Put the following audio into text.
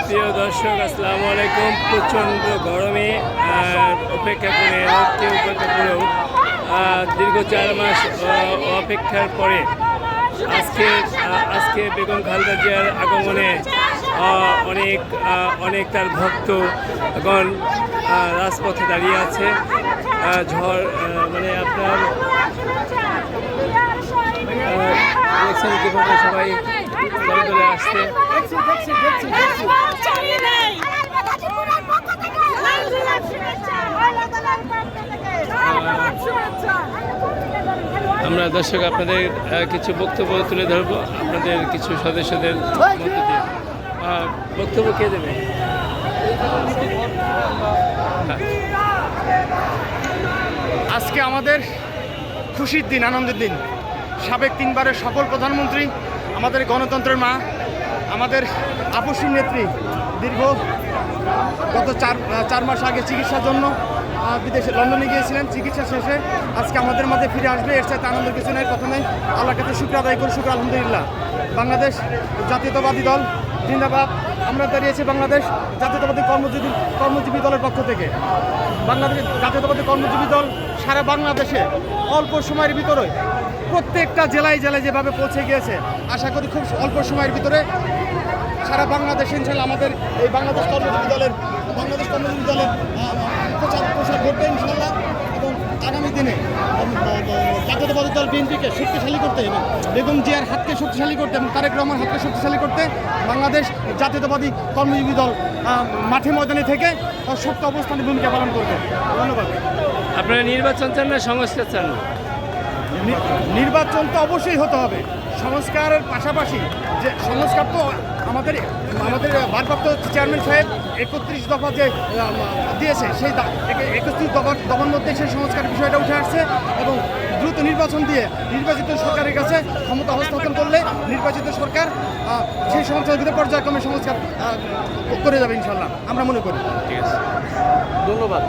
প্রিয় দর্শক, আসসালামু আলাইকুম। প্রচণ্ড গরমে অপেক্ষা করে উপেক্ষা করেও দীর্ঘ 4 মাস অপেক্ষার পরে আজকে বেগম খালেদা জিয়ার আগমনে অনেক তার ভক্ত এখন রাজপথে দাঁড়িয়ে আছে। ঝড় মানে আপনার দেখছেন কীভাবে সবাই দলে দলে আসছে। আমরা দর্শক আপনাদের কিছু বক্তব্য তুলে ধরবো, আপনাদের কিছু সদস্যদের মধ্য দিয়ে। বক্তব্য কে দেবে? আজকে আমাদের খুশির দিন, আনন্দের দিন। সাবেক 3 বারের সফল প্রধানমন্ত্রী, আমাদের গণতন্ত্রের মা, আমাদের আপসী নেত্রী গত 4 মাস আগে চিকিৎসার জন্য বিদেশে লন্ডনে গিয়েছিলেন। চিকিৎসা শেষে আজকে আমাদের মাঝে ফিরে আসবে, এর সাথে আনন্দের কিছু নেই। প্রথমে আল্লাহর কাছে শুকর আদায় করি, শুকর আলহামদুলিল্লাহ। বাংলাদেশ জাতীয়তাবাদী দল জিন্দাবাদ। আমরা দাঁড়িয়েছি বাংলাদেশ জাতীয়তাবাদী কর্মজীবী দলের পক্ষ থেকে। বাংলাদেশ জাতীয়তাবাদী কর্মজীবী দল সারা বাংলাদেশে অল্প সময়ের ভিতরে প্রত্যেকটা জেলায় যেভাবে পৌঁছে গিয়েছে, আশা করি খুব অল্প সময়ের ভিতরে সারা বাংলাদেশে ইনশাআল্লাহ আমাদের এই বাংলাদেশ কর্মজীবী দলের প্রচার করতে ইনশাআল্লাহ। এবং আগামী দিনে জাতীয়তাবাদী দল বিএনপিকে শক্তিশালী করতে এবং বেগম জিয়ার হাতকে শক্তিশালী করতে এবং তারেক রহমান হাতকে শক্তিশালী করতে বাংলাদেশ জাতীয়তাবাদী কর্মজীবী দল মাঠে ময়দানে থেকে শক্ত অবস্থানে ভূমিকা পালন করবে। ধন্যবাদ। আপনারা নির্বাচন চান না সংস্কার চান? নির্বাচন তো অবশ্যই হতে হবে। সংস্কারের পাশাপাশি যে সংস্কার তো আমাদের ভারপ্রাপ্ত চেয়ারম্যান সাহেব 31 দফা যে দিয়েছে, সেই 31 দফার মধ্যে সেই সংস্কারের বিষয়টা উঠে আসছে এবং দ্রুত নির্বাচন দিয়ে নির্বাচিত সরকারের কাছে ক্ষমতা হস্তান্তর করলে নির্বাচিত সরকার সেই সংসদের পর্যায়ক্রমে সংস্কার করে যাবে ইনশাল্লাহ, আমরা মনে করি। ঠিক আছে, ধন্যবাদ।